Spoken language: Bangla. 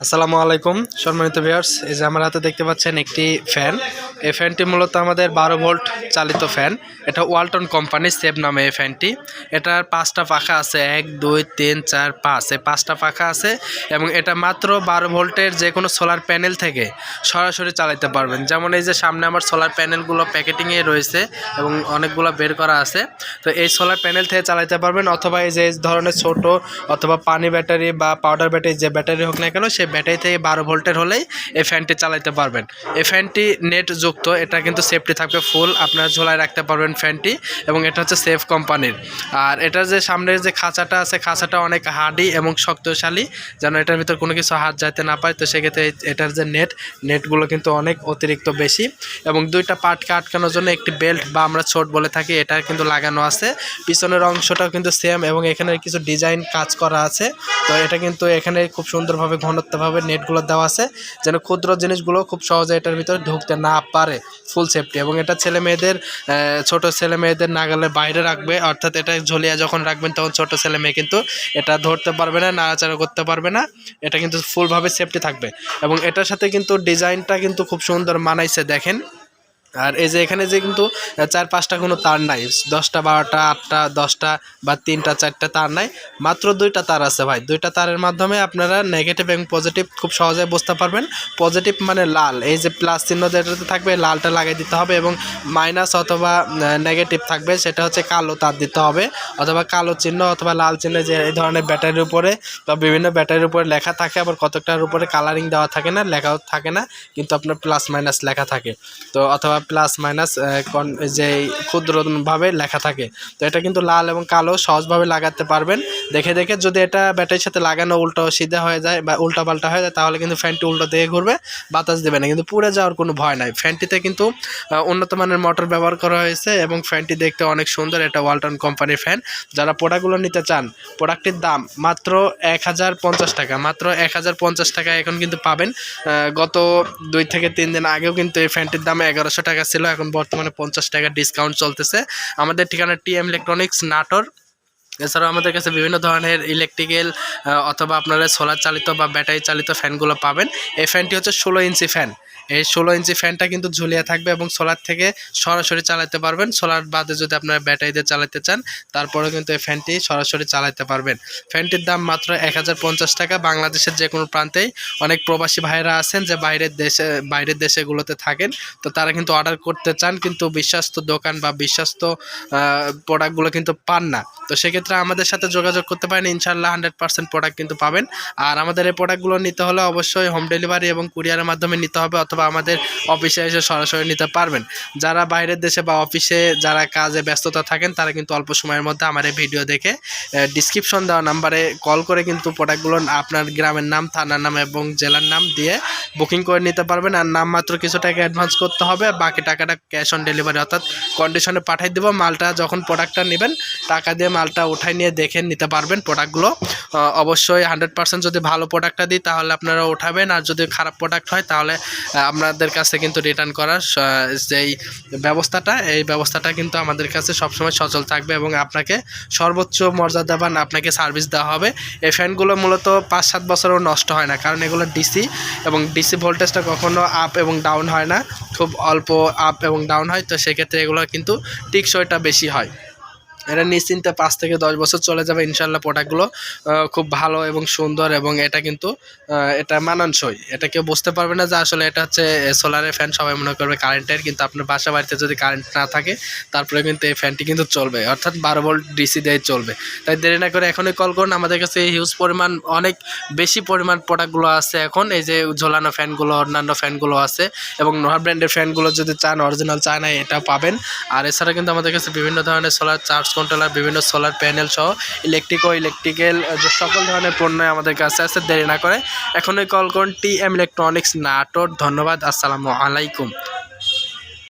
আসসালামু আলাইকুম সম্মানিত ভিউয়ার্স, এই যে আমার হাতে দেখতে পাচ্ছেন একটি ফ্যান। এই ফ্যানটি মূলত আমাদের 12 ভোল্ট চালিত ফ্যান। এটা ওয়ালটন কোম্পানির সেভ নামে এই ফ্যানটি। এটার 5টা পাখা আছে, 1 2 3 4 5, এই 5টা পাখা আছে এবং এটা মাত্র 12 ভোল্টের যে কোনো সোলার প্যানেল থেকে সরাসরি চালাতে পারবেন। যেমন এই যে সামনে আমার সোলার প্যানেলগুলো প্যাকেটিংয়ে রয়েছে এবং অনেকগুলো বের করা আছে। তো এই সোলার প্যানেল থেকে চালাতে পারবেন, অথবা এই যে ধরনের ছোট অথবা পানি ব্যাটারি বা পাউডার ব্যাটারি, যে ব্যাটারি হোক না কেন, সেই ব্যাটারি থেকে 12 ভোল্টের হলেই এই ফ্যানটি চালাতে পারবেন। এই ফ্যানটি নেট যুক্ত, এটা কিন্তু সেফটি থাকবে ফুল, আপনারা ঝোলায় রাখতে পারবেন ফ্যানটি, এবং এটা হচ্ছে সেফ কোম্পানির। আর এটার যে সামনের যে খাঁচাটা আছে, খাঁচাটা অনেক হার্ডি এবং শক্তিশালী, যেন এটার ভিতর কোনো কিছু হাত যাইতে না পায়। তো সেক্ষেত্রে এটার যে নেটগুলো কিন্তু অনেক অতিরিক্ত বেশি, এবং দুইটা পার্টকে আটকানোর জন্য একটি বেল্ট বা আমরা ছোট বলে থাকি, এটা কিন্তু লাগানো আছে। পিছনের অংশটাও কিন্তু সেম, এবং এখানে কিছু ডিজাইন কাজ করা আছে। তো এটা কিন্তু এখানে খুব সুন্দরভাবে ঘনত্বভাবে নেটগুলো দেওয়া আছে, যেন ক্ষুদ্র জিনিসগুলো খুব সহজে এটার ভিতরে ঢুকতে না পারে। ফুল সেফটি, এবং এটা ছেলে মেয়েদের ছোট ছেলে মেয়েদের নাগালের বাইরে রাখবে, অর্থাৎ এটা ঝুলিয়ে যখন রাখবেন তখন ছোট ছেলে মেয়ে কিন্তু এটা ধরতে পারবে না, নাড়াচাড়া করতে পারবে না। এটা কিন্তু ফুলভাবে সেফটি থাকবে, এবং এটার সাথে কিন্তু ডিজাইনটা কিন্তু খুব সুন্দর মানাইছে দেখেন। আর এই যে এখানে যে কিন্তু 4-5টা কোনো তার নাই, 10টা 12টা 8টা 10টা বা 3টা 4টা তার নাই, মাত্র 2টা তার আছে ভাই। 2টা তারের মাধ্যমে আপনারা নেগেটিভ এবং পজিটিভ খুব সহজে বুঝতে পারবেন। পজিটিভ মানে লাল, এই যে প্লাস চিহ্ন যেটাতে থাকবে লালটা লাগিয়ে দিতে হবে, এবং মাইনাস অথবা নেগেটিভ থাকবে সেটা হচ্ছে কালো তার দিতে হবে, অথবা কালো চিহ্ন অথবা লাল চিহ্ন, যে এই ধরনের ব্যাটারির উপরে বা বিভিন্ন ব্যাটারির উপরে লেখা থাকে, আবার কতকটার উপরে কালারিং দেওয়া থাকে না, লেখাও থাকে না, কিন্তু আপনার প্লাস মাইনাস লেখা থাকে। তো অথবা প্লাস মাইনাস যে ক্ষুদ্রভাবে লেখা থাকে। তো এটা কিন্তু লাল এবং কালো সহজভাবে লাগাতে পারবেন দেখে দেখে। যদি এটা ব্যাটারির সাথে লাগানো উল্টো সিধা হয়ে যায় বা উল্টা পাল্টা হয়ে যায়, তাহলে কিন্তু ফ্যানটি উল্টো দিকে ঘুরবে, বাতাস দেবে না, কিন্তু পুড়ে যাওয়ার কোনো ভয় নাই। ফ্যানটিতে কিন্তু উন্নত মানের মোটর ব্যবহার করা হয়েছে, এবং ফ্যানটি দেখতে অনেক সুন্দর। এটা ওয়ালটন কোম্পানির ফ্যান। যারা প্রোডাক্টগুলো নিতে চান, প্রোডাক্টটির দাম মাত্র 1050 টাকা, মাত্র 1050 টাকা এখন কিন্তু পাবেন। গত 2 থেকে 3 দিন আগেও কিন্তু এই ফ্যানটির দাম 1100 টাকা ছিল, এখন বর্তমানে 50 টাকা ডিসকাউন্ট চলতেছে। আমাদের ঠিকানা টিএম ইলেকট্রনিক্স, নাটোর। এছাড়াও আমাদের কাছে বিভিন্ন ধরনের ইলেকট্রিক্যাল অথবা আপনারা সোলার চালিত বা ব্যাটারি চালিত ফ্যানগুলো পাবেন। এই ফ্যানটি হচ্ছে 16 ইঞ্চি ফ্যান। এই 16 ইঞ্চি ফ্যানটা কিন্তু ঝুলিয়ে থাকবে, এবং সোলার থেকে সরাসরি চালাতে পারবেন। সোলার বাদে যদি আপনারা ব্যাটারি দিয়ে চালাতে চান, তারপরেও কিন্তু এই ফ্যানটি সরাসরি চালাতে পারবেন। ফ্যানটির দাম মাত্র 1050 টাকা। বাংলাদেশের যে কোনো প্রান্তেই অনেক প্রবাসী ভাইরা আছেন যে বাইরের দেশেগুলোতে থাকেন, তো তারা কিন্তু অর্ডার করতে চান, কিন্তু বিশ্বস্ত দোকান বা বিশ্বস্ত প্রোডাক্টগুলো কিন্তু পান না। তো সেক্ষেত্রে আমাদের সাথে যোগাযোগ করতে পারেন, ইনশাআল্লাহ 100% প্রোডাক্ট কিন্তু পাবেন। আর আমাদের এই প্রোডাক্টগুলো নিতে হলে অবশ্যই হোম ডেলিভারি এবং কুরিয়ারের মাধ্যমে নিতে হবে, অথবা আমাদের অফিসে এসে সরাসরি নিতে পারবেন। যারা বাইরের দেশে বা অফিসে যারা কাজে ব্যস্ততা থাকেন, তারা কিন্তু অল্প সময়ের মধ্যে আমার এই ভিডিও দেখে ডিসক্রিপশন দেওয়া নাম্বারে কল করে কিন্তু প্রোডাক্টগুলো আপনার গ্রামের নাম, থানার নাম এবং জেলার নাম দিয়ে বুকিং করে নিতে পারবেন। আর নামমাত্র কিছু টাকা অ্যাডভান্স করতে হবে, বাকি টাকাটা ক্যাশ অন ডেলিভারি অর্থাৎ কন্ডিশনে পাঠিয়ে দেবো। মালটা যখন প্রোডাক্টটা নেবেন, টাকা দিয়ে মালটা উঠাই নিয়ে দেখে নিতে পারবেন প্রোডাক্টগুলো। অবশ্যই 100% যদি ভালো প্রোডাক্টটা দিই তাহলে আপনারা উঠাবেন, আর যদি খারাপ প্রোডাক্ট হয় তাহলে আপনাদের কাছে কিন্তু রিটার্ন করার যেই ব্যবস্থাটা, এই ব্যবস্থাটা কিন্তু আমাদের কাছে সবসময় সচল থাকবে, এবং আপনাকে সর্বোচ্চ মর্যাদাবান আপনাকে সার্ভিস দেওয়া হবে। এই ফ্যানগুলো মূলত 5-7 বছরও নষ্ট হয় না, কারণ এগুলো ডিসি, এবং ডিসি ভোল্টেজটা কখনো আপ এবং ডাউন হয় না, খুব অল্প আপ এবং ডাউন হয়। তো সেক্ষেত্রে এগুলো কিন্তু টেকসইটা বেশি হয়। এটা নিশ্চিন্তে 5 থেকে 10 বছর চলে যাবে ইনশাল্লাহ। প্রোডাক্টগুলো খুব ভালো এবং সুন্দর, এবং এটা কিন্তু এটা মানানসই। এটা কেউ বুঝতে পারবে না যে আসলে এটা হচ্ছে সোলারের ফ্যান, সবাই মনে করবে কারেন্টের, কিন্তু আপনার বাসা বাড়িতে যদি কারেন্ট না থাকে তারপরে কিন্তু এই ফ্যানটি কিন্তু চলবে, অর্থাৎ 12 ভোল্ট ডিসি দিয়ে চলবে। তাই দেরি না করে এখনই কল করুন। আমাদের কাছে হিউজ পরিমাণ, অনেক বেশি পরিমাণ প্রোডাক্টগুলো আছে এখন। এই যে ঝোলানো ফ্যানগুলো, অন্যান্য ফ্যানগুলো আছে, এবং নোহা ব্র্যান্ডের ফ্যানগুলো যদি চান, অরিজিনাল চায়না, এটাও পাবেন। আর এছাড়া কিন্তু আমাদের কাছে বিভিন্ন ধরনের সোলার চার্জ কন্ট্রোলার, বিভিন্ন সোলার প্যানেল সহ ইলেকট্রিক্যাল সকল ধরনের পণ্য আমাদের কাছে আছে। দেরি না করে এখনই কল করুন টিএম ইলেকট্রনিক্স, নাটোর। ধন্যবাদ। আসসালামু আলাইকুম।